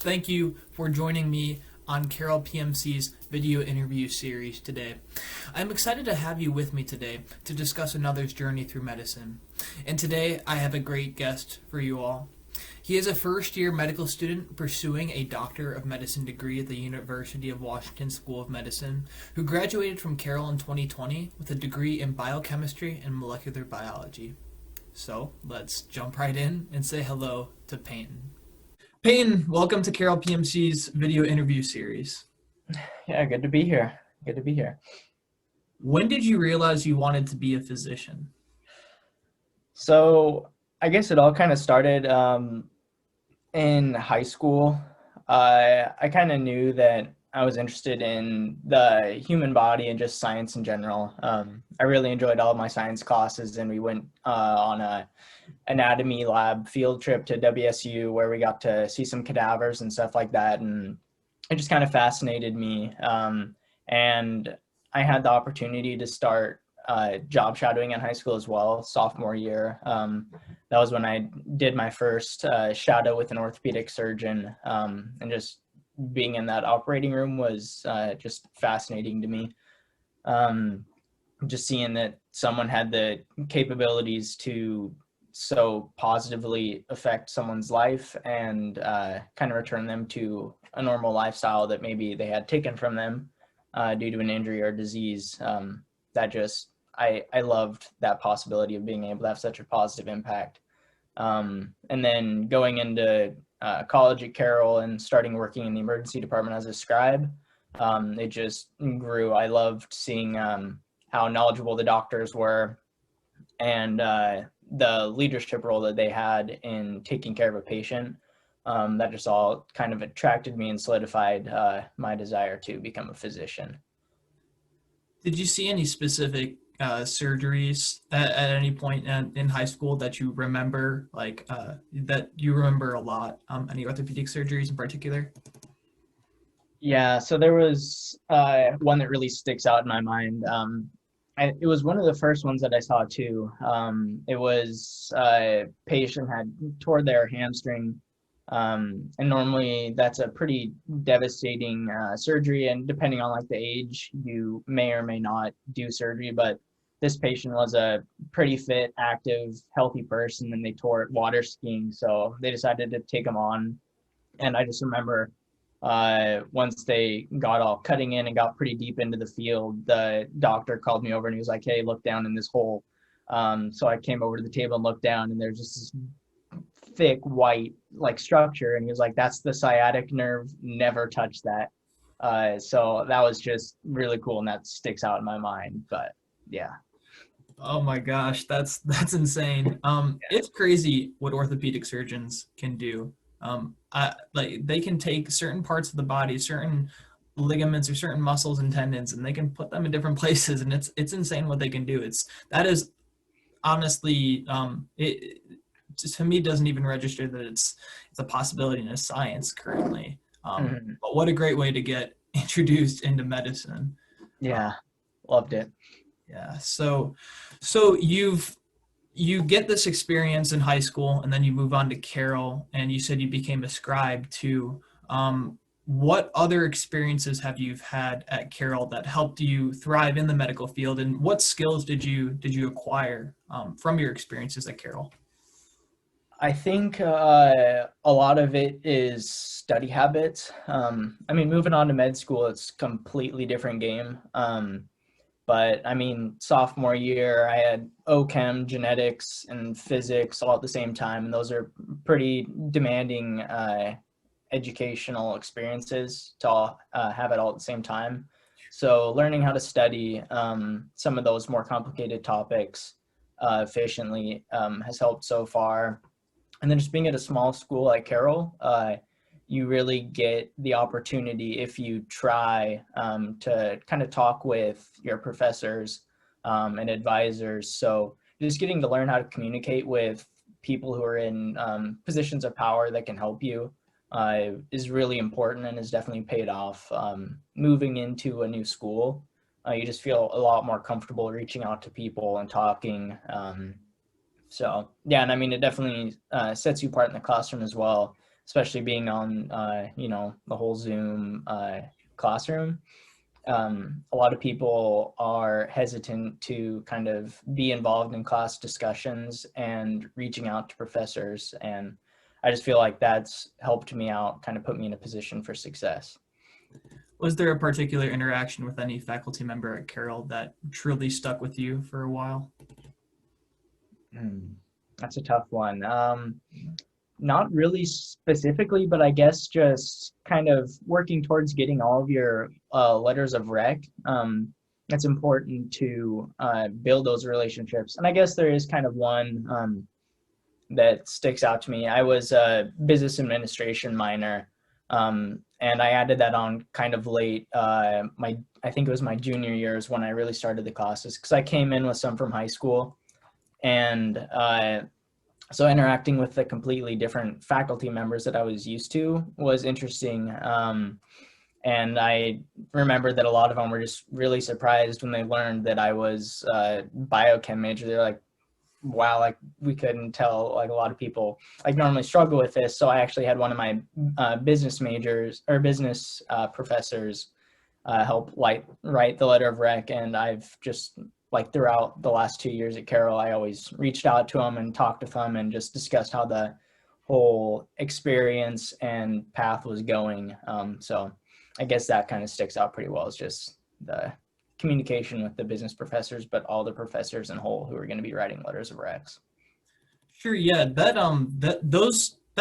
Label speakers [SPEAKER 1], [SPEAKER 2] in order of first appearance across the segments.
[SPEAKER 1] Thank you for joining me on Carroll PMC's video interview series today. I'm excited to have you with me today to discuss another's journey through medicine. And today I have a great guest for you all. He is a first-year medical student pursuing a Doctor of Medicine degree at the University of Washington School of Medicine, who graduated from Carroll in 2020 with a degree in biochemistry and molecular biology. So let's jump right in and say hello to Peyton. Peyton, welcome to Carroll PMC's video interview series.
[SPEAKER 2] Yeah, good to be here. Good to be here.
[SPEAKER 1] When did you realize you wanted to be a physician?
[SPEAKER 2] So I guess it all kind of started in high school. I kind of knew that I was interested in the human body and just science in general. I really enjoyed all of my science classes, and we went on a anatomy lab field trip to WSU where we got to see some cadavers and stuff like that, and it just kind of fascinated me. And I had the opportunity to start job shadowing in high school as well, sophomore year. That was when I did my first shadow with an orthopedic surgeon, and just being in that operating room was just fascinating to me. Just seeing that someone had the capabilities to so positively affect someone's life and kind of return them to a normal lifestyle that maybe they had taken from them due to an injury or disease. I loved that possibility of being able to have such a positive impact. And then going into college at Carroll and starting working in the emergency department as a scribe, it just grew. I loved seeing how knowledgeable the doctors were and the leadership role that they had in taking care of a patient. That just all kind of attracted me and solidified my desire to become a physician.
[SPEAKER 1] Did you see any specific surgeries at any point in high school that you remember, that you remember a lot? Any orthopedic surgeries in particular?
[SPEAKER 2] Yeah, so there was one that really sticks out in my mind. It was one of the first ones that I saw too. It was a patient had tore their hamstring, and normally that's a pretty devastating surgery. And depending on like the age, you may or may not do surgery. But this patient was a pretty fit, active, healthy person, and they tore it water skiing, so they decided to take him on. And I just remember once they got all cutting in and got pretty deep into the field, the doctor called me over and he was like, "Hey, look down in this hole." So I came over to the table and looked down, and there's just this thick white like structure, and he was like, "That's the sciatic nerve. Never touch that." So that was just really cool, and that sticks out in my mind. But yeah.
[SPEAKER 1] Oh my gosh, that's insane. It's crazy what orthopedic surgeons can do. They can take certain parts of the body, certain ligaments or certain muscles and tendons, and they can put them in different places, and it's insane what they can do. That is honestly, it to me doesn't even register that it's a possibility in a science currently. But what a great way to get introduced into medicine.
[SPEAKER 2] Yeah, loved it.
[SPEAKER 1] Yeah. So you get this experience in high school, and then you move on to Carroll, and you said you became a scribe too. What other experiences have you had at Carroll that helped you thrive in the medical field, and what skills did you acquire from your experiences at Carroll?
[SPEAKER 2] I think a lot of it is study habits. I mean, moving on to med school, it's a completely different game. But I mean, sophomore year, I had OChem, genetics, and physics all at the same time, and those are pretty demanding educational experiences to all have it all at the same time. So learning how to study some of those more complicated topics efficiently has helped so far. And then just being at a small school like Carroll, you really get the opportunity, if you try, to kind of talk with your professors and advisors. So just getting to learn how to communicate with people who are in positions of power that can help you is really important and has definitely paid off. Moving into a new school, you just feel a lot more comfortable reaching out to people and talking. So yeah, and I mean, it definitely sets you apart in the classroom as well. especially being on, the whole Zoom classroom. A lot of people are hesitant to kind of be involved in class discussions and reaching out to professors. And I just feel like that's helped me out, kind of put me in a position for success.
[SPEAKER 1] Was there a particular interaction with any faculty member at Carroll that truly stuck with you for a while?
[SPEAKER 2] That's a tough one. Not really specifically, but I guess just kind of working towards getting all of your letters of rec. It's important to build those relationships. And I guess there is kind of one that sticks out to me. I was a business administration minor, and I added that on kind of late. I think it was my junior years when I really started the classes, because I came in with some from high school, and so interacting with the completely different faculty members that I was used to was interesting. And I remember that a lot of them were just really surprised when they learned that I was a biochem major. They're like, wow, like we couldn't tell, like a lot of people like normally struggle with this. So I actually had one of my business majors or business professors help write the letter of rec. And I've just like throughout the last 2 years at Carroll, I always reached out to them and talked with them and just discussed how the whole experience and path was going. So I guess that kind of sticks out pretty well. It's just the communication with the business professors, but all the professors in whole who are going to be writing letters of recs.
[SPEAKER 1] Sure, yeah, that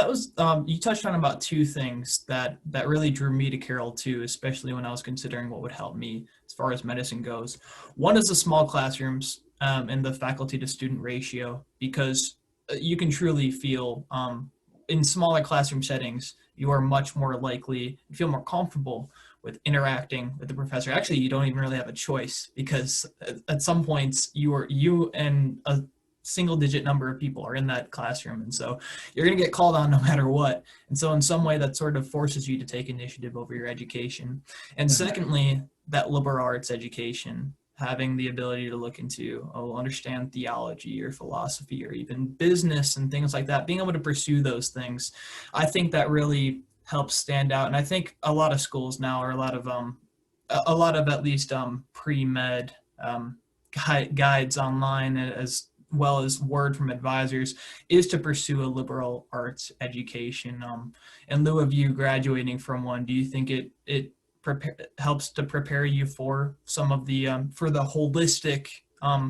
[SPEAKER 1] was you touched on about two things that really drew me to Carroll too, especially when I was considering what would help me as far as medicine goes. One is the small classrooms and the faculty to student ratio, because you can truly feel in smaller classroom settings, you are much more likely to feel more comfortable with interacting with the professor. Actually, you don't even really have a choice, because at some points you and a single digit number of people are in that classroom, and so you're going to get called on no matter what. And so in some way that sort of forces you to take initiative over your education. And secondly, that liberal arts education, having the ability to look into, understand theology or philosophy or even business and things like that, being able to pursue those things, I think that really helps stand out. And I think a lot of schools now, or a lot of at least pre-med guides online, as well as word from advisors, is to pursue a liberal arts education. In lieu of you graduating from one, do you think it helps to prepare you for some of the for the holistic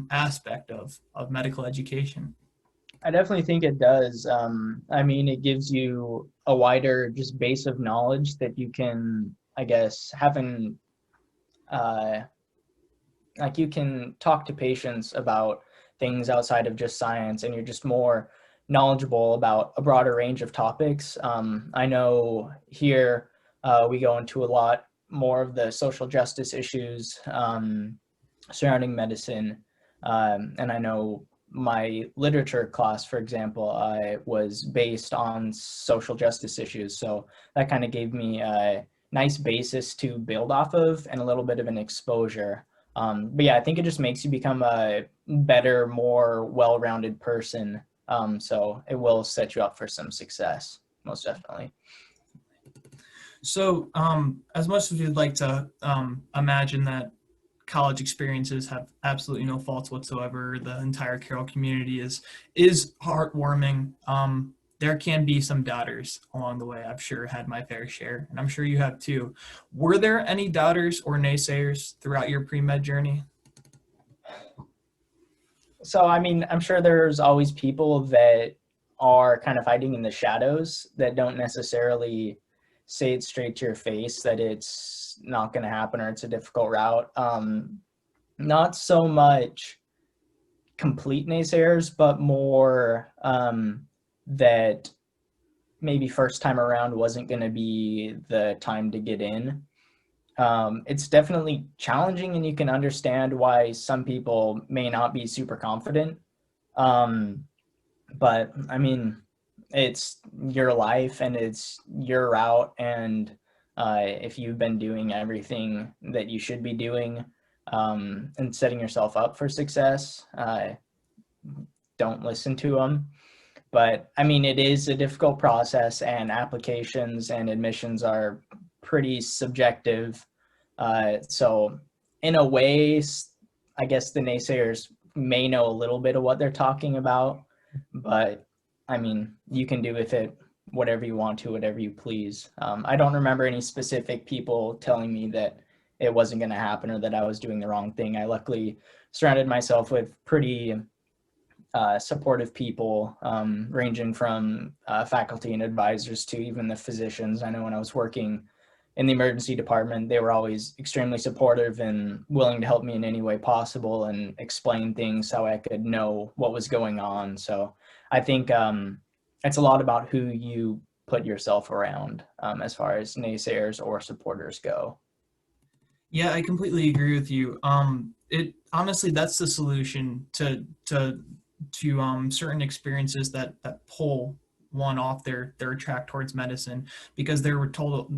[SPEAKER 1] aspect of medical education?
[SPEAKER 2] I definitely think it does. I mean, it gives you a wider just base of knowledge that you can, I guess, like you can talk to patients about things outside of just science, and you're just more knowledgeable about a broader range of topics. I know here we go into a lot more of the social justice issues surrounding medicine. And I know my literature class, for example, was based on social justice issues. So that kind of gave me a nice basis to build off of and a little bit of an exposure. But yeah, I think it just makes you become a better, more well-rounded person. So it will set you up for some success, most definitely.
[SPEAKER 1] So as much as we'd like to imagine that college experiences have absolutely no faults whatsoever, the entire Carroll community is heartwarming, there can be some doubters along the way. I've sure had my fair share, and I'm sure you have too. Were there any doubters or naysayers throughout your pre-med journey?
[SPEAKER 2] So, I mean, I'm sure there's always people that are kind of hiding in the shadows that don't necessarily say it straight to your face that it's not going to happen or it's a difficult route. Not so much complete naysayers, but more that maybe first time around wasn't going to be the time to get in. It's definitely challenging, and you can understand why some people may not be super confident. But I mean, it's your life and it's your route, and if you've been doing everything that you should be doing and setting yourself up for success, don't listen to them. But I mean, it is a difficult process, and applications and admissions are pretty subjective. So in a way, I guess the naysayers may know a little bit of what they're talking about, but I mean, you can do with it whatever you want to, whatever you please. I don't remember any specific people telling me that it wasn't going to happen or that I was doing the wrong thing. I luckily surrounded myself with pretty supportive people, ranging from faculty and advisors to even the physicians. I know when I was working in the emergency department, they were always extremely supportive and willing to help me in any way possible and explain things so I could know what was going on. So I think it's a lot about who you put yourself around as far as naysayers or supporters go.
[SPEAKER 1] Yeah, I completely agree with you. It honestly, that's the solution to certain experiences that pull one off their track towards medicine, because there were told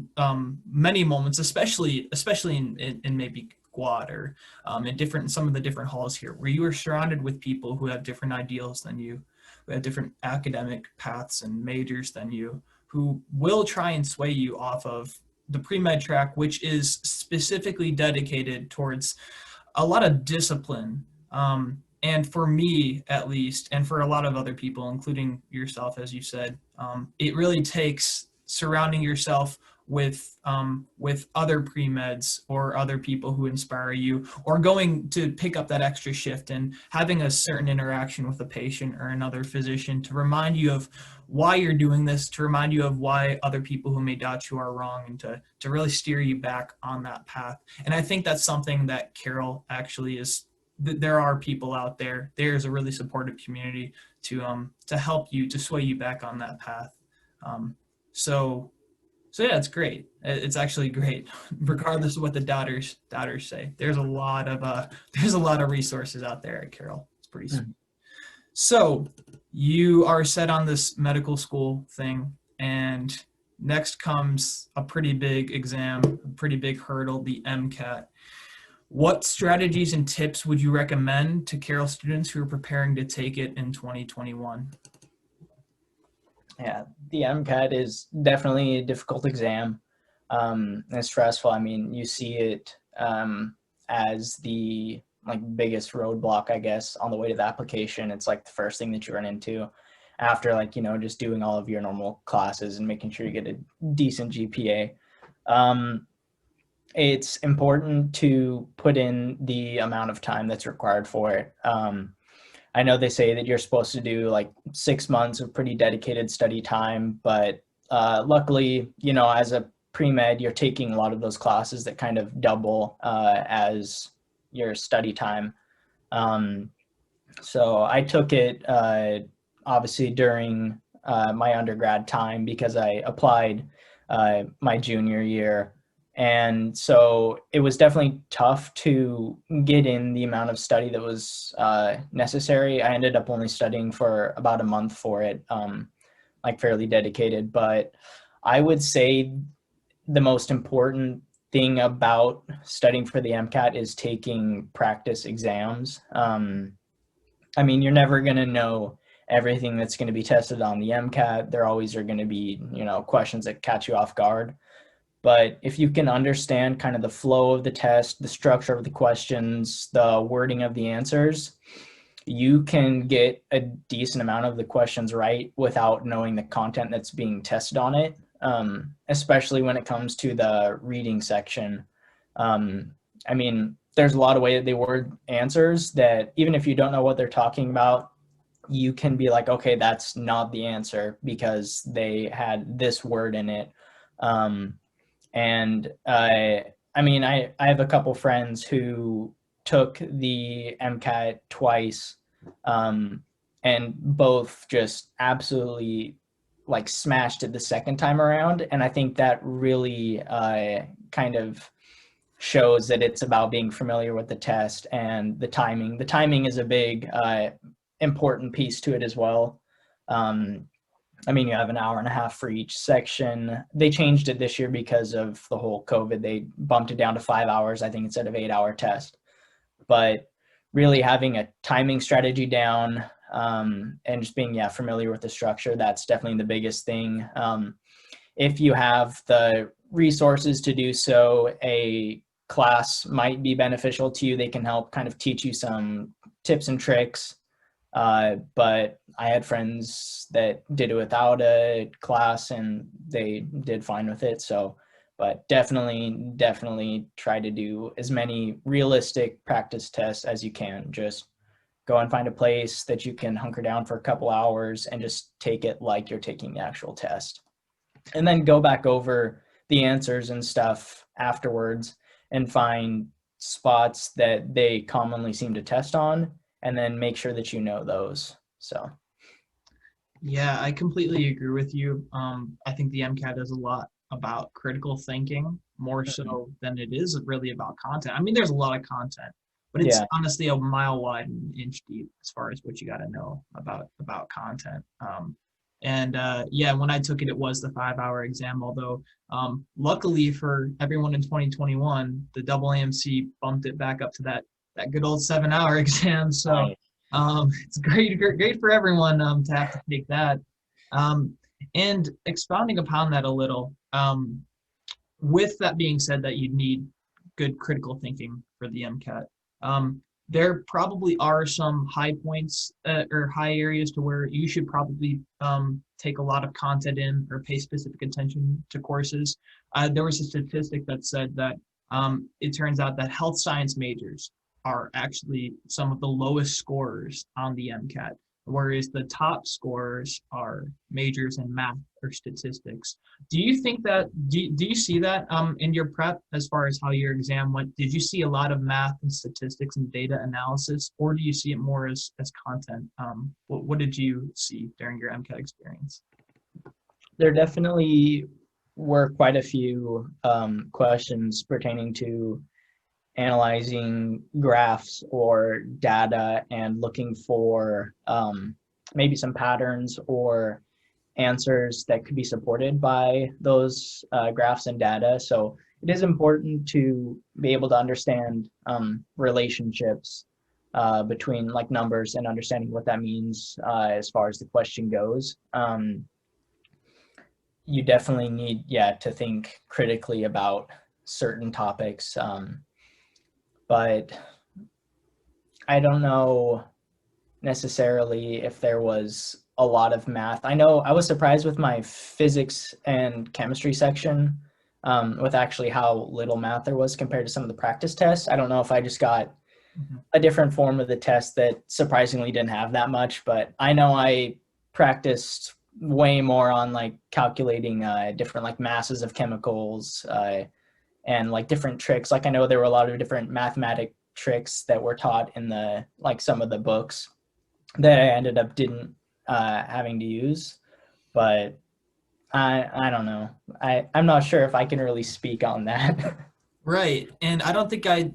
[SPEAKER 1] many moments, especially in maybe quad or in some of the different halls here, where you are surrounded with people who have different ideals than you, who have different academic paths and majors than you, who will try and sway you off of the pre-med track, which is specifically dedicated towards a lot of discipline. And for me, at least, and for a lot of other people, including yourself, as you said, it really takes surrounding yourself with other pre-meds or other people who inspire you, or going to pick up that extra shift and having a certain interaction with a patient or another physician to remind you of why you're doing this, to remind you of why other people who may doubt you are wrong, and to really steer you back on that path. And I think that's something that Carroll actually is. There are people out there. There's a really supportive community to help you, to sway you back on that path. Um, so so yeah, it's great. It's actually great, regardless of what the doubters say. There's a lot of resources out there at Carroll. It's pretty sweet. So you are set on this medical school thing, and next comes a pretty big exam, a pretty big hurdle, the MCAT. What strategies and tips would you recommend to Carroll students who are preparing to take it in 2021?
[SPEAKER 2] Yeah, the MCAT is definitely a difficult exam. And stressful. I mean, you see it as the biggest roadblock, I guess, on the way to the application. It's like the first thing that you run into after just doing all of your normal classes and making sure you get a decent GPA. It's important to put in the amount of time that's required for it. I know they say that you're supposed to do 6 months of pretty dedicated study time, but luckily, as a pre-med, you're taking a lot of those classes that kind of double as your study time. So I took it obviously during my undergrad time, because I applied my junior year. And so it was definitely tough to get in the amount of study that was necessary. I ended up only studying for about a month for it, fairly dedicated. But I would say the most important thing about studying for the MCAT is taking practice exams. I mean, you're never going to know everything that's going to be tested on the MCAT. There always are going to be, questions that catch you off guard. But if you can understand kind of the flow of the test, the structure of the questions, the wording of the answers, you can get a decent amount of the questions right without knowing the content that's being tested on it, especially when it comes to the reading section. I mean, there's a lot of ways they word answers that even if you don't know what they're talking about, you can be like, okay, that's not the answer because they had this word in it. And I have a couple friends who took the MCAT twice, and both just absolutely smashed it the second time around. And I think that really kind of shows that it's about being familiar with the test and the timing. The timing is a big important piece to it as well. You have an hour and a half for each section. They changed it this year because of the whole COVID. They bumped it down to 5 hours, I think, instead of 8-hour test. But really having a timing strategy down, and just being familiar with the structure. That's definitely the biggest thing. If you have the resources to do so, a class might be beneficial to you. They can help kind of teach you some tips and tricks. But I had friends that did it without a class and they did fine with it. So, but definitely try to do as many realistic practice tests as you can. Just go and find a place that you can hunker down for a couple hours and just take it like you're taking the actual test. And then go back over the answers and stuff afterwards and find spots that they commonly seem to test on, and then make sure that you know those. So
[SPEAKER 1] Yeah, I completely agree with you. I think the MCAT is a lot about critical thinking more so than it is really about content. I mean, there's a lot of content, but it's honestly a mile wide and inch deep as far as what you got to know about content. When I took it, it was the 5-hour exam. Although, luckily for everyone in 2021, the double AMC bumped it back up to that good old 7-hour exam. So it's great for everyone to have to take that. And expounding upon that a little, with that being said, that you need good critical thinking for the MCAT. There probably are some high points or high areas to where you should probably take a lot of content in or pay specific attention to courses. There was a statistic that said that it turns out that health science majors are actually some of the lowest scorers on the MCAT, whereas the top scorers are majors in math or statistics. Do you think that, do you see that in your prep as far as how your exam went? Did you see a lot of math and statistics and data analysis, or do you see it more as content? What did you see during your MCAT experience?
[SPEAKER 2] There definitely were quite a few questions pertaining to analyzing graphs or data and looking for maybe some patterns or answers that could be supported by those graphs and data. So it is important to be able to understand relationships between like numbers and understanding what that means as far as the question goes. You definitely need, to think critically about certain topics. But I don't know necessarily if there was a lot of math. I know I was surprised with my physics and chemistry section with actually how little math there was compared to some of the practice tests. I don't know if I just got a different form of the test that surprisingly didn't have that much, but I know I practiced way more on like calculating different like masses of chemicals and like different tricks. Like I know there were a lot of different mathematic tricks that were taught in the like some of the books that I ended up didn't having to use. But I don't know. I'm not sure if I can really speak on that.
[SPEAKER 1] Right, and I don't think I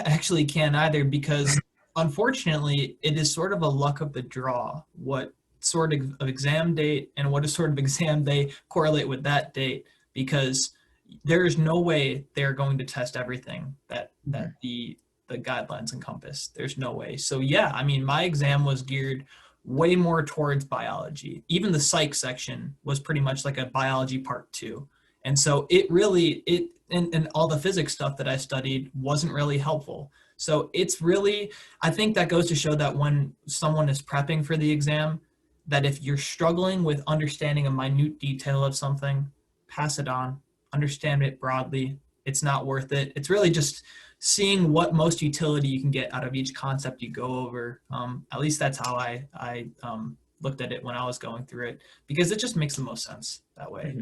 [SPEAKER 1] actually can either, because unfortunately it is sort of a luck of the draw what sort of exam date and what sort of exam they correlate with that date, because there is no way they're going to test everything that the guidelines encompass. There's no way. So yeah, I mean, my exam was geared way more towards biology. Even the psych section was pretty much like a biology part 2. And so and all the physics stuff that I studied wasn't really helpful. So it's really, I think that goes to show that when someone is prepping for the exam, that if you're struggling with understanding a minute detail of something, pass it on, understand it broadly. It's not worth it. It's really just seeing what most utility you can get out of each concept you go over. At least that's how I looked at it when I was going through it, because it just makes the most sense that way.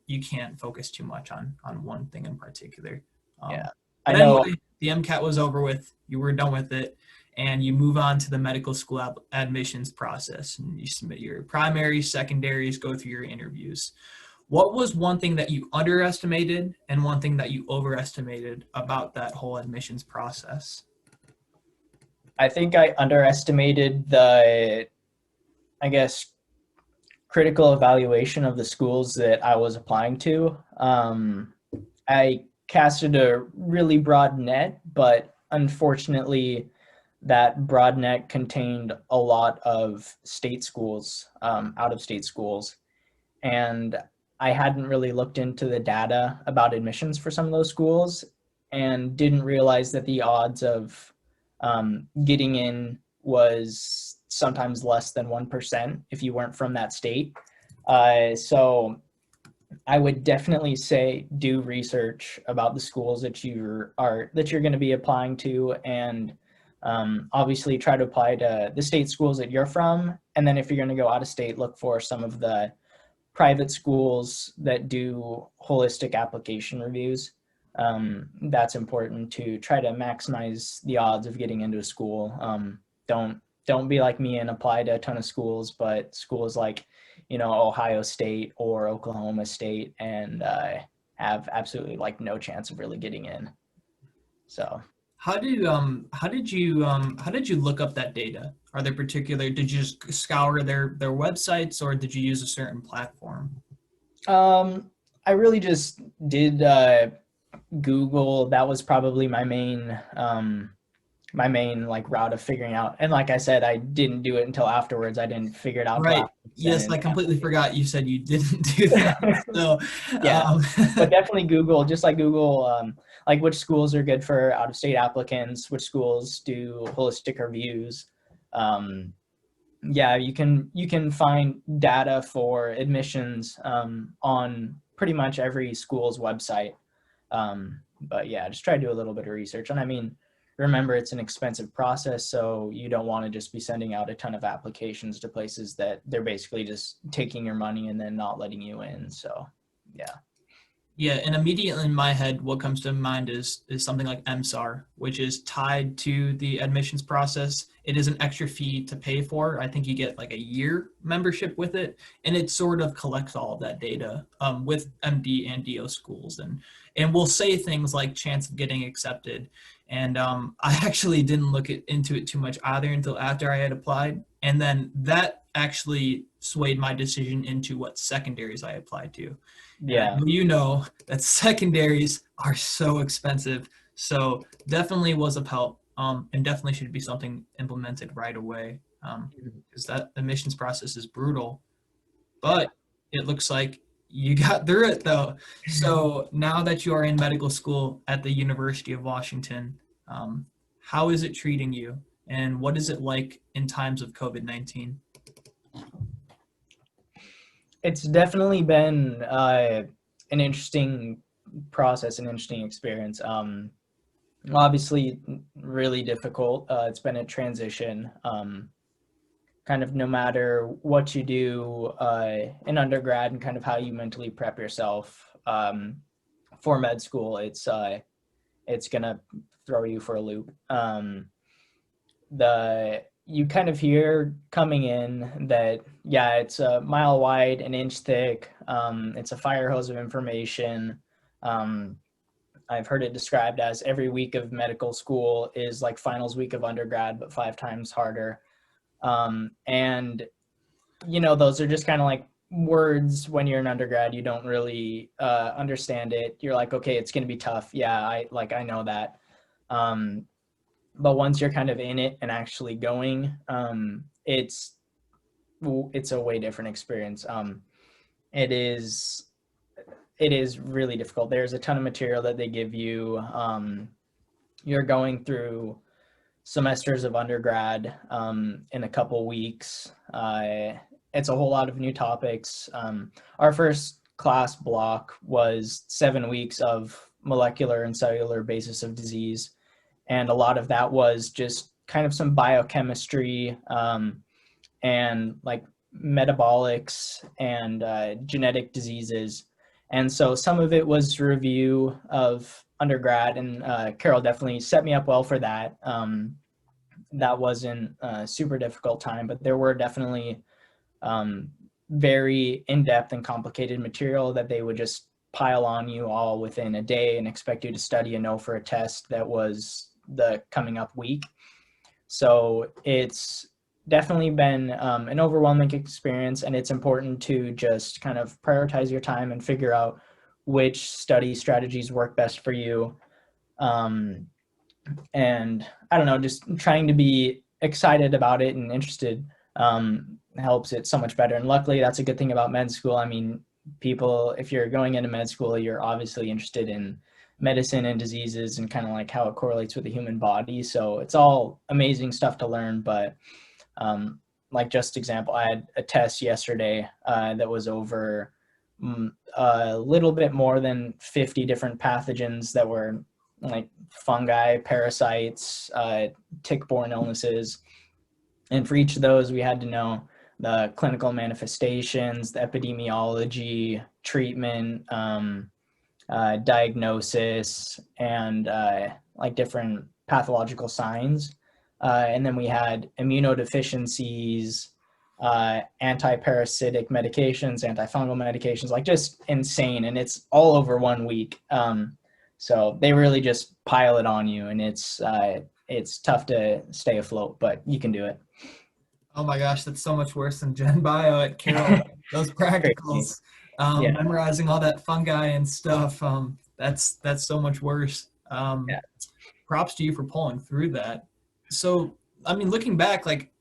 [SPEAKER 1] You can't focus too much on one thing in particular.
[SPEAKER 2] I know.
[SPEAKER 1] Anyway, the MCAT was over with. You were done with it, and you move on to the medical school admissions process, and you submit your primaries, secondaries, go through your interviews. What was one thing that you underestimated and one thing that you overestimated about that whole admissions process?
[SPEAKER 2] I think I underestimated the, I guess, critical evaluation of the schools that I was applying to. I casted a really broad net, but unfortunately, that Broadneck contained a lot of state schools, out-of-state schools, and I hadn't really looked into the data about admissions for some of those schools and didn't realize that the odds of getting in was sometimes less than 1% if you weren't from that state. So I would definitely say do research about the schools that you're going to be applying to, and obviously try to apply to the state schools that you're from. And then if you're going to go out of state, look for some of the private schools that do holistic application reviews. That's important to try to maximize the odds of getting into a school. Don't be like me and apply to a ton of schools, but schools like, Ohio State or Oklahoma State, and have absolutely like no chance of really getting in. So
[SPEAKER 1] how did you look up that data? Are there did you just scour their websites, or did you use a certain platform?
[SPEAKER 2] I really just did Google. That was probably my main like route of figuring out. And like I said, I didn't do it until afterwards. I didn't figure it out.
[SPEAKER 1] Right. Yes, I completely forgot you said you didn't do that. So
[SPEAKER 2] yeah, but definitely Google, just like Google, like which schools are good for out-of-state applicants, which schools do holistic reviews. Yeah, you can find data for admissions on pretty much every school's website. But yeah, just try to do a little bit of research. And I mean, remember, it's an expensive process, so you don't want to just be sending out a ton of applications to places that they're basically just taking your money and then not letting you in. So yeah.
[SPEAKER 1] Yeah, and immediately in my head, what comes to mind is something like MSAR, which is tied to the admissions process. It is an extra fee to pay for. I think you get like a year membership with it, and it sort of collects all of that data with MD and DO schools, and will say things like chance of getting accepted. And I actually didn't look into it too much either until after I had applied, and then that actually swayed my decision into what secondaries I applied to.
[SPEAKER 2] Yeah.
[SPEAKER 1] That secondaries are so expensive. So definitely was of help, and definitely should be something implemented right away, because that admissions process is brutal. But it looks like you got through it though. So now that you are in medical school at the University of Washington, how is it treating you? And what is it like in times of COVID-19?
[SPEAKER 2] It's definitely been an interesting process, an interesting experience. Obviously, really difficult. It's been a transition. Kind of no matter what you do in undergrad and kind of how you mentally prep yourself for med school, it's gonna throw you for a loop. You kind of hear coming in that, yeah, it's a mile wide, an inch thick. It's a fire hose of information. I've heard it described as every week of medical school is like finals week of undergrad, but 5 times harder. And, those are just kind of like words. When you're an undergrad, you don't really understand it. You're like, okay, it's going to be tough. Yeah, I know that. But once you're kind of in it and actually going, it's a way different experience. It is really difficult. There's a ton of material that they give you. You're going through semesters of undergrad in a couple weeks. It's a whole lot of new topics. Our first class block was 7 weeks of molecular and cellular basis of disease. And a lot of that was just kind of some biochemistry and like metabolics and genetic diseases. And so some of it was review of undergrad, and Carroll definitely set me up well for that. That wasn't a super difficult time, but there were definitely very in-depth and complicated material that they would just pile on you all within a day and expect you to study and know for a test that was the coming up week. So it's definitely been an overwhelming experience, and it's important to just kind of prioritize your time and figure out which study strategies work best for you. And I don't know, just trying to be excited about it and interested helps it so much better. And luckily, that's a good thing about med school. I mean, people, if you're going into med school, you're obviously interested in medicine and diseases and kind of like how it correlates with the human body. So it's all amazing stuff to learn. But like just example, I had a test yesterday that was over a little bit more than 50 different pathogens that were like fungi, parasites, tick-borne illnesses. And for each of those, we had to know the clinical manifestations, the epidemiology, treatment, diagnosis, and like different pathological signs. And then we had immunodeficiencies, anti-parasitic medications, antifungal medications, like just insane. And it's all over 1 week. So they really just pile it on you, and it's tough to stay afloat, but you can do it.
[SPEAKER 1] Oh my gosh, that's so much worse than Gen Bio at Carroll. Those practicals,
[SPEAKER 2] Yeah.
[SPEAKER 1] memorizing all that fungi and stuff, that's so much worse.
[SPEAKER 2] Yeah.
[SPEAKER 1] Props to you for pulling through that. So, I mean, looking back, like,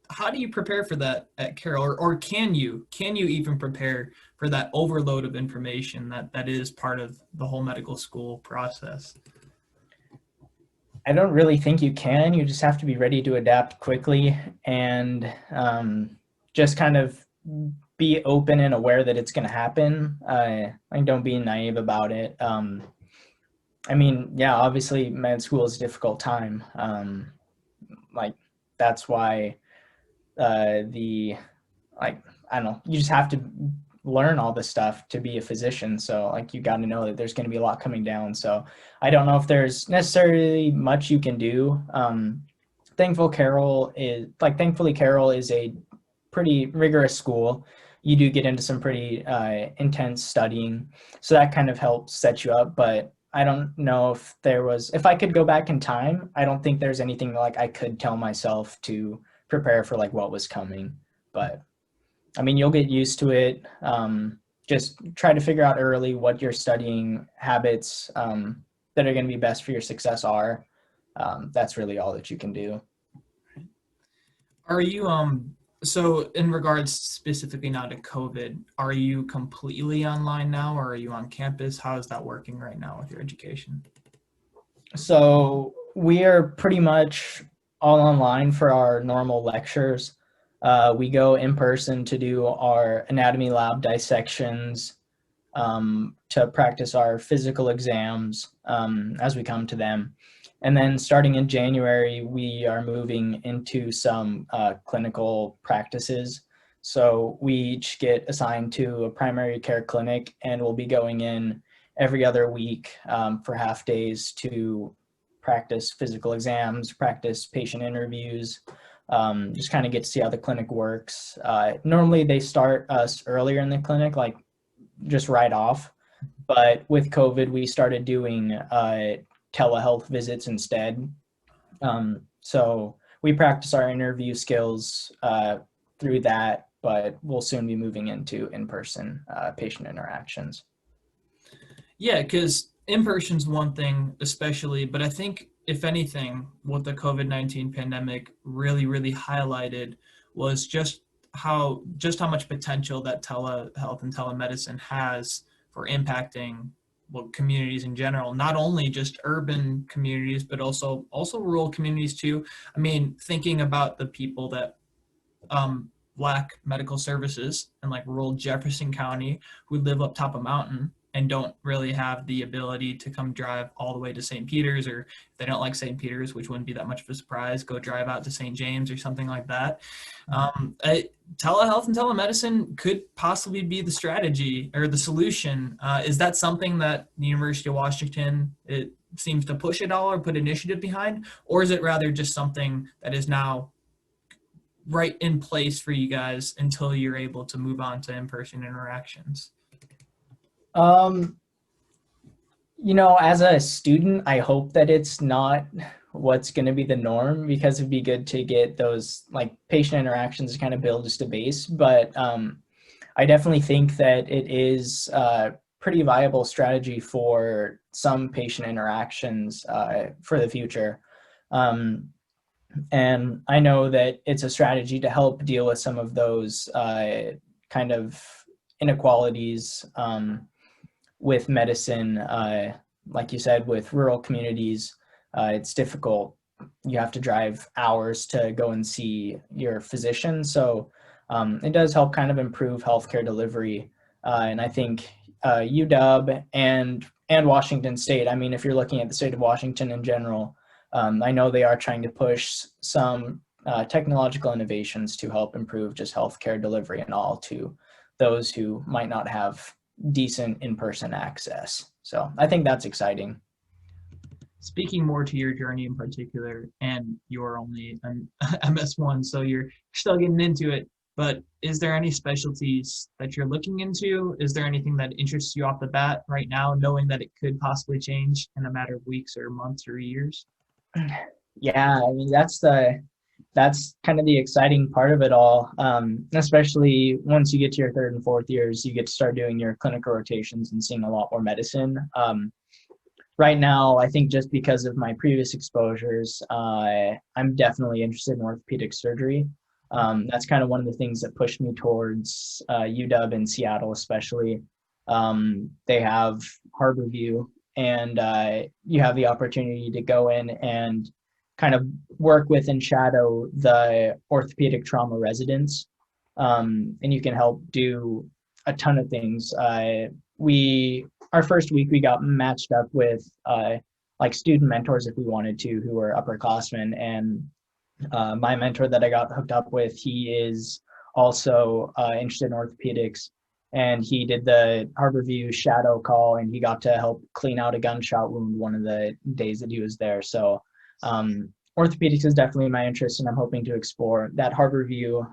[SPEAKER 1] how do you prepare for that at Carroll, or can you even prepare for that overload of information that is part of the whole medical school process?
[SPEAKER 2] I don't really think you can. You just have to be ready to adapt quickly and just kind of be open and aware that it's going to happen. Like don't be naive about it. I mean, yeah, obviously med school is a difficult time. Like that's why like, I don't know, you just have to learn all this stuff to be a physician. So like you got to know that there's going to be a lot coming down. So I don't know if there's necessarily much you can do. Thankfully Carroll is a pretty rigorous school. You do get into some pretty intense studying, so that kind of helps set you up. But I don't know if I could go back in time, I don't think there's anything like I could tell myself to prepare for like what was coming. But I mean, you'll get used to it. Just try to figure out early what your studying habits that are going to be best for your success are. That's really all that you can do.
[SPEAKER 1] Are you so in regards specifically now to COVID, are you completely online now, or are you on campus? How is that working right now with your education?
[SPEAKER 2] So we are pretty much all online for our normal lectures. We go in person to do our anatomy lab dissections, to practice our physical exams as we come to them. And then starting in January, we are moving into some clinical practices. So we each get assigned to a primary care clinic, and we'll be going in every other week for half days to practice physical exams, practice patient interviews, just kind of get to see how the clinic works. Normally they start us earlier in the clinic, like just right off. But with COVID, we started doing telehealth visits instead. So we practice our interview skills through that, but we'll soon be moving into in-person patient interactions.
[SPEAKER 1] Yeah, because in person's one thing, especially, but I think if anything, what the COVID-19 pandemic really highlighted was just how much potential that telehealth and telemedicine has for impacting communities in general, not only just urban communities, but also rural communities too. I mean, thinking about the people that lack medical services in like rural Jefferson County who live up top of a mountain and don't really have the ability to come drive all the way to St. Peter's, or if they don't like St. Peter's, which wouldn't be that much of a surprise, go drive out to St. James or something like that. Telehealth and telemedicine could possibly be the strategy or the solution. Is that something that the University of Washington it seems to push it all or put initiative behind, or is it rather just something that is now right in place for you guys until you're able to move on to in-person interactions?
[SPEAKER 2] As a student, I hope that it's not what's going to be the norm, because it'd be good to get those like patient interactions to kind of build just a base. But I definitely think that it is pretty viable strategy for some patient interactions for the future. And I know that it's a strategy to help deal with some of those kind of inequalities with medicine. Like you said, with rural communities, it's difficult. You have to drive hours to go and see your physician. So it does help kind of improve healthcare delivery. And I think UW and Washington State, I mean, if you're looking at the state of Washington in general, I know they are trying to push some technological innovations to help improve just healthcare delivery and all to those who might not have decent in-person access. So I think that's exciting.
[SPEAKER 1] Speaking more to your journey in particular, and you're only an MS1, so you're still getting into it, but is there any specialties that you're looking into? Is there anything that interests you off the bat right now, knowing that it could possibly change in a matter of weeks or months or years?
[SPEAKER 2] Yeah, I mean, that's kind of the exciting part of it all. Especially once you get to your third and fourth years, you get to start doing your clinical rotations and seeing a lot more medicine. Right now, I think just because of my previous exposures, I'm definitely interested in orthopedic surgery. That's kind of one of the things that pushed me towards UW in Seattle, especially. They have Harborview, and you have the opportunity to go in and kind of work with and shadow the orthopedic trauma residents, and you can help do a ton of things. Our first week we got matched up with like student mentors if we wanted to, who were upperclassmen, and my mentor that I got hooked up with, he is also interested in orthopedics, and he did the Harborview shadow call, and he got to help clean out a gunshot wound one of the days that he was there. So orthopedics is definitely my interest, and I'm hoping to explore that Harborview.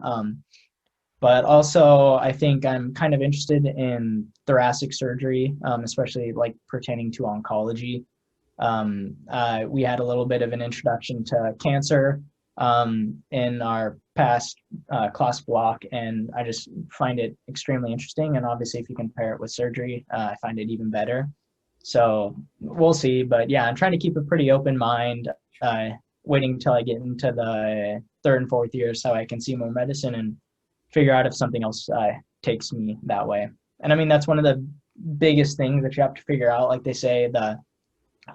[SPEAKER 2] But also, I think I'm kind of interested in thoracic surgery, especially like pertaining to oncology. We had a little bit of an introduction to cancer in our past class block, and I just find it extremely interesting. And obviously, if you compare it with surgery, I find it even better. So we'll see. But yeah, I'm trying to keep a pretty open mind, waiting until I get into the third and fourth year so I can see more medicine and figure out if something else takes me that way. And I mean, that's one of the biggest things that you have to figure out. Like they say, the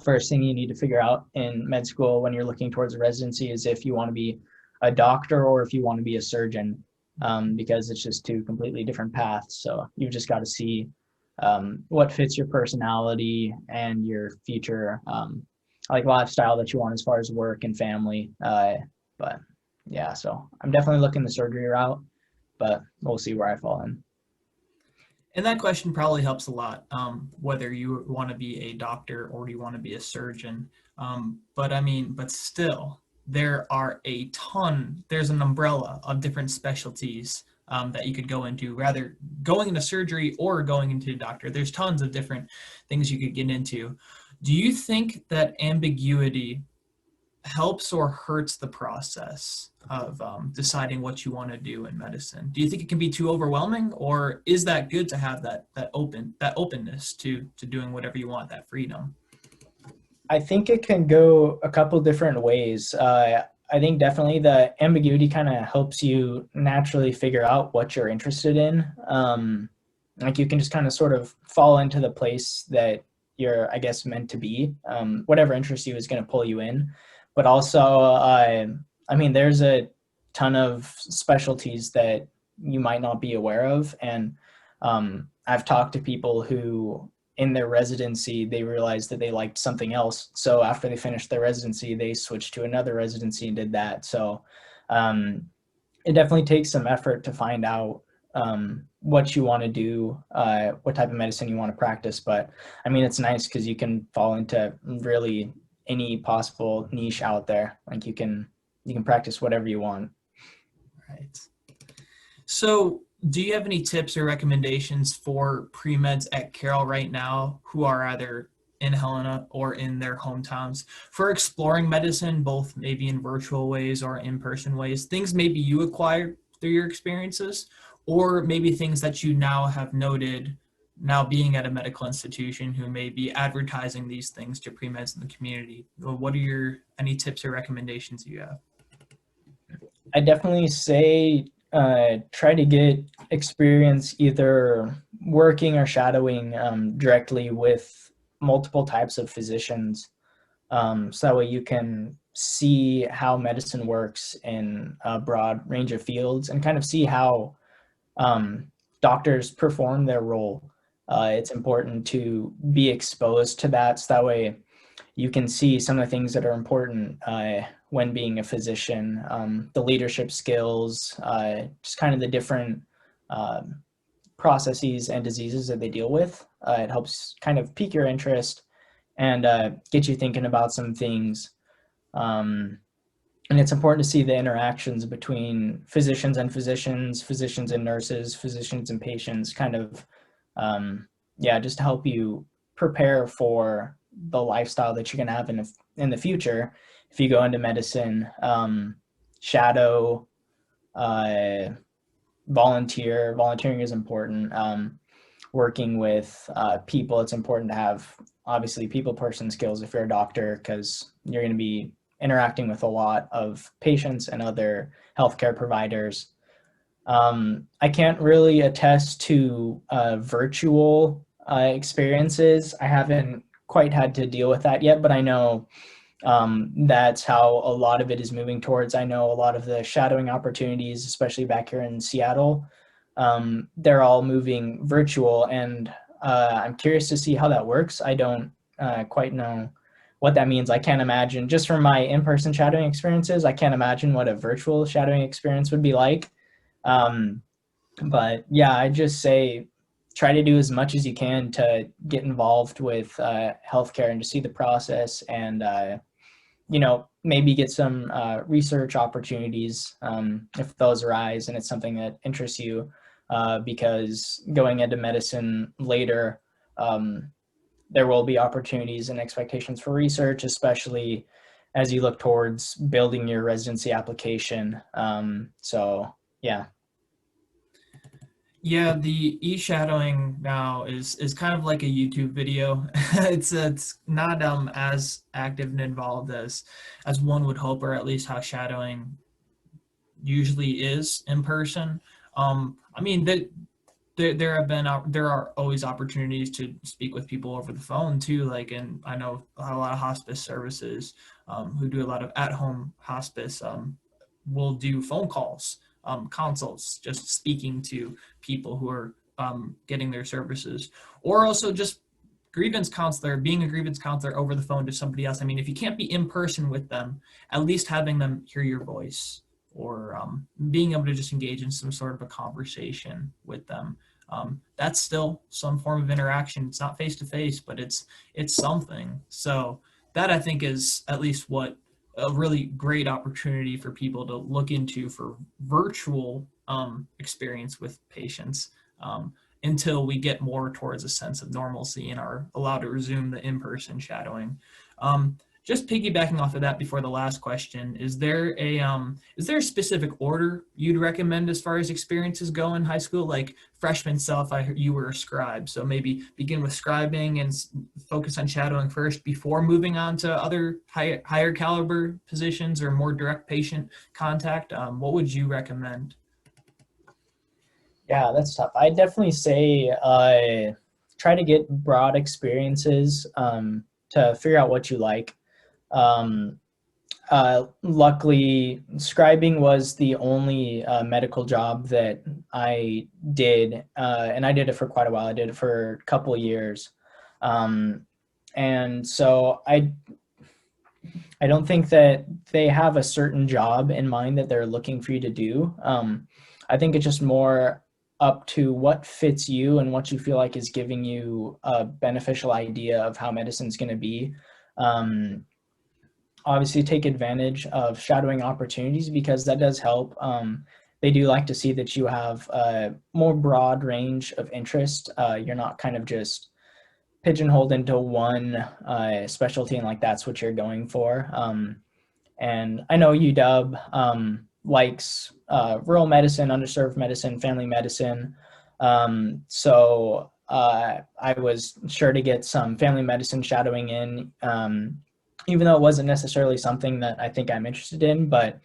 [SPEAKER 2] first thing you need to figure out in med school when you're looking towards a residency is if you want to be a doctor or if you want to be a surgeon, because it's just two completely different paths. So you've just got to see what fits your personality and your future like lifestyle that you want as far as work and family. But yeah, so I'm definitely looking the surgery route, but we'll see where I fall in.
[SPEAKER 1] And that question probably helps a lot, whether you want to be a doctor or you want to be a surgeon. But still, there's an umbrella of different specialties that you could go into, rather going into surgery or going into a doctor. There's tons of different things you could get into. Do you think that ambiguity helps or hurts the process of deciding what you want to do in medicine? Do you think it can be too overwhelming, or is that good to have that openness to doing whatever you want, that freedom?
[SPEAKER 2] I think it can go a couple different ways. I think definitely the ambiguity kind of helps you naturally figure out what you're interested in. Like you can just kind of sort of fall into the place that you're, I guess, meant to be. Whatever interests you is going to pull you in. But also, I mean, there's a ton of specialties that you might not be aware of. And I've talked to people who in their residency, they realized that they liked something else. So after they finished their residency, they switched to another residency and did that. So it definitely takes some effort to find out what you want to do, what type of medicine you want to practice. But I mean, it's nice because you can fall into really any possible niche out there. Like you can practice whatever you want.
[SPEAKER 1] Right. So do you have any tips or recommendations for pre-meds at Carroll right now who are either in Helena or in their hometowns for exploring medicine, both maybe in virtual ways or in-person ways, things maybe you acquired through your experiences, or maybe things that you now have noted now being at a medical institution who may be advertising these things to pre-meds in the community, what are any tips or recommendations you have?
[SPEAKER 2] I definitely say try to get experience either working or shadowing directly with multiple types of physicians. So that way you can see how medicine works in a broad range of fields and kind of see how doctors perform their role. It's important to be exposed to that, so that way you can see some of the things that are important when being a physician, the leadership skills, just kind of the different processes and diseases that they deal with. It helps kind of pique your interest and get you thinking about some things. And it's important to see the interactions between physicians and physicians, physicians and nurses, physicians and patients, kind of, just to help you prepare for the lifestyle that you're going to have in the future. If you go into medicine, shadow, volunteering is important. Working with people, it's important to have obviously people person skills if you're a doctor, because you're going to be interacting with a lot of patients and other healthcare providers. I can't really attest to virtual experiences. I haven't quite had to deal with that yet, but I know that's how a lot of it is moving towards. I know a lot of the shadowing opportunities, especially back here in Seattle, they're all moving virtual, and I'm curious to see how that works. I don't quite know what that means. I can't imagine, just from my in-person shadowing experiences, I can't imagine what a virtual shadowing experience would be like. But yeah, I just say try to do as much as you can to get involved with healthcare and to see the process, and maybe get some research opportunities if those arise and it's something that interests you, because going into medicine later, there will be opportunities and expectations for research, especially as you look towards building your residency application. So yeah.
[SPEAKER 1] Yeah, the e-shadowing now is kind of like a YouTube video. It's not as active and involved as one would hope, or at least how shadowing usually is in person. I mean, there are always opportunities to speak with people over the phone too. Like, and I know a lot of hospice services who do a lot of at-home hospice will do phone calls, consults, just speaking to people who are getting their services, or also just being a grievance counselor over the phone to somebody else. I mean, if you can't be in person with them, at least having them hear your voice, or being able to just engage in some sort of a conversation with them. That's still some form of interaction. It's not face to face, but it's something. So that, I think, is at least what a really great opportunity for people to look into for virtual experience with patients, until we get more towards a sense of normalcy and are allowed to resume the in-person shadowing. Just piggybacking off of that before the last question, is there a specific order you'd recommend as far as experiences go in high school? Like freshman self, you were a scribe, so maybe begin with scribing and focus on shadowing first before moving on to other higher caliber positions or more direct patient contact. What would you recommend?
[SPEAKER 2] Yeah, that's tough. I definitely say try to get broad experiences to figure out what you like. Luckily, scribing was the only medical job that I did, and I did it for quite a while. I did it for a couple of years. And so I don't think that they have a certain job in mind that they're looking for you to do. I think it's just more up to what fits you and what you feel like is giving you a beneficial idea of how medicine's going to be. Obviously, take advantage of shadowing opportunities, because that does help. They do like to see that you have a more broad range of interest. You're not kind of just pigeonholed into one specialty and like that's what you're going for. And I know UW likes rural medicine, underserved medicine, family medicine. So I was sure to get some family medicine shadowing in, even though it wasn't necessarily something that I think I'm interested in, but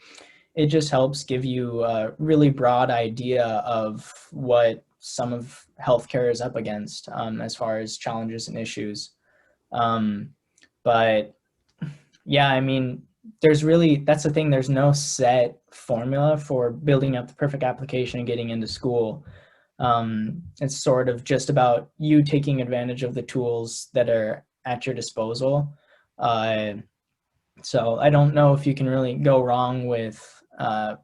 [SPEAKER 2] it just helps give you a really broad idea of what some of healthcare is up against, as far as challenges and issues. Um, but yeah, I mean, that's the thing, there's no set formula for building up the perfect application and getting into school. It's sort of just about you taking advantage of the tools that are at your disposal. So I don't know if you can really go wrong with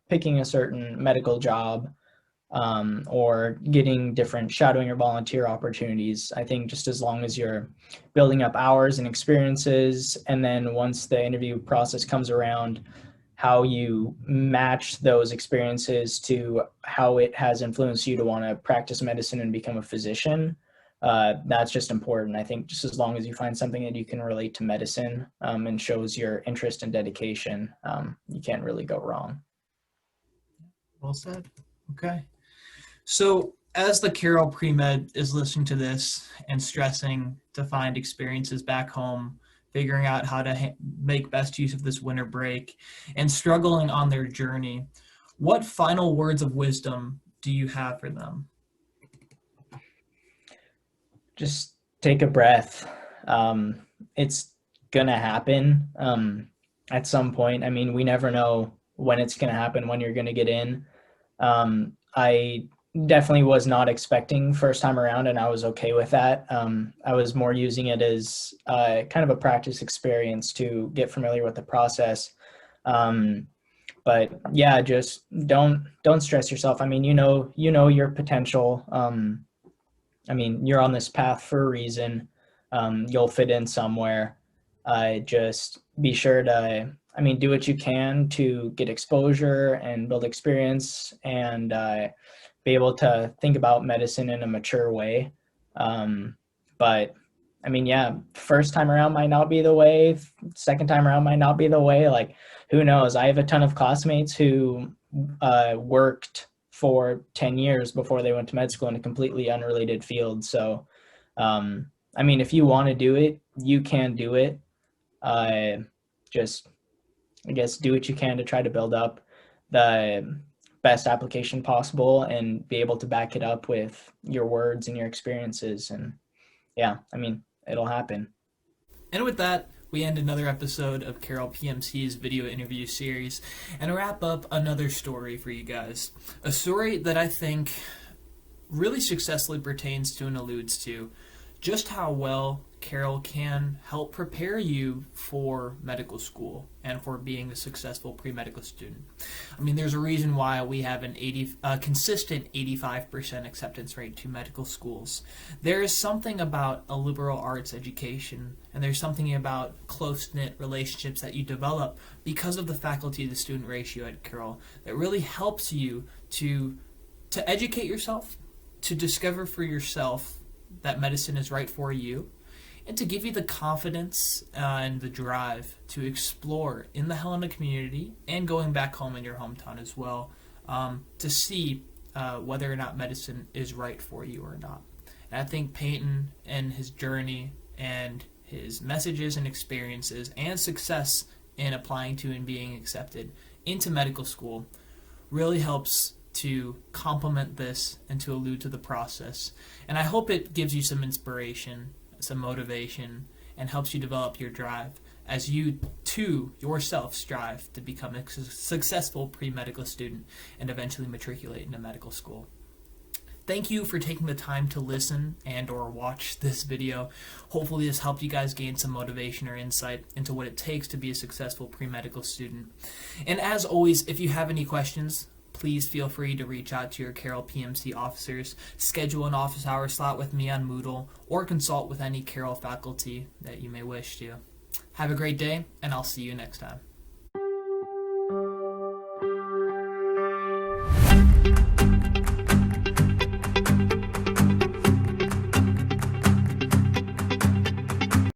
[SPEAKER 2] picking a certain medical job, or getting different shadowing or volunteer opportunities. I think just as long as you're building up hours and experiences, and then once the interview process comes around, how you match those experiences to how it has influenced you to want to practice medicine and become a physician. That's just important. I think just as long as you find something that you can relate to medicine, and shows your interest and dedication, you can't really go wrong.
[SPEAKER 1] Well said. Okay. So as the Carroll pre-med is listening to this and stressing to find experiences back home, figuring out how to make best use of this winter break, and struggling on their journey, what final words of wisdom do you have for them?
[SPEAKER 2] Just take a breath. It's gonna happen at some point. I mean, we never know when it's gonna happen, when you're gonna get in. I definitely was not expecting first time around, and I was okay with that. I was more using it as kind of a practice experience to get familiar with the process. But yeah, just don't stress yourself. I mean, you know your potential. I mean, you're on this path for a reason. You'll fit in somewhere. Just be sure to, I mean, do what you can to get exposure and build experience, and be able to think about medicine in a mature way. But I mean, yeah, first time around might not be the way, second time around might not be the way. Like, who knows? I have a ton of classmates who worked for 10 years before they went to med school in a completely unrelated field. So, I mean, if you want to do it, you can do it. Just, I guess, do what you can to try to build up the best application possible and be able to back it up with your words and your experiences. And yeah, I mean, it'll happen.
[SPEAKER 1] And with that, we end another episode of Carroll PMC's video interview series and wrap up another story for you guys. A story that I think really successfully pertains to and alludes to just how well Carroll can help prepare you for medical school and for being a successful pre-medical student. I mean, there's a reason why we have a consistent 85% acceptance rate to medical schools. There is something about a liberal arts education, and there's something about close-knit relationships that you develop because of the faculty to student ratio at Carroll that really helps you to educate yourself, to discover for yourself that medicine is right for you, and to give you the confidence and the drive to explore in the Helena community and going back home in your hometown as well, to see whether or not medicine is right for you or not. And I think Peyton and his journey and his messages and experiences and success in applying to and being accepted into medical school really helps to complement this and to allude to the process. And I hope it gives you some inspiration, some motivation, and helps you develop your drive as you too yourself strive to become a successful pre-medical student and eventually matriculate into medical school. Thank you for taking the time to listen and or watch this video. Hopefully this helped you guys gain some motivation or insight into what it takes to be a successful pre-medical student. And as always, if you have any questions, please feel free to reach out to your Carroll PMC officers, schedule an office hour slot with me on Moodle, or consult with any Carroll faculty that you may wish to. Have a great day, and I'll see you next time.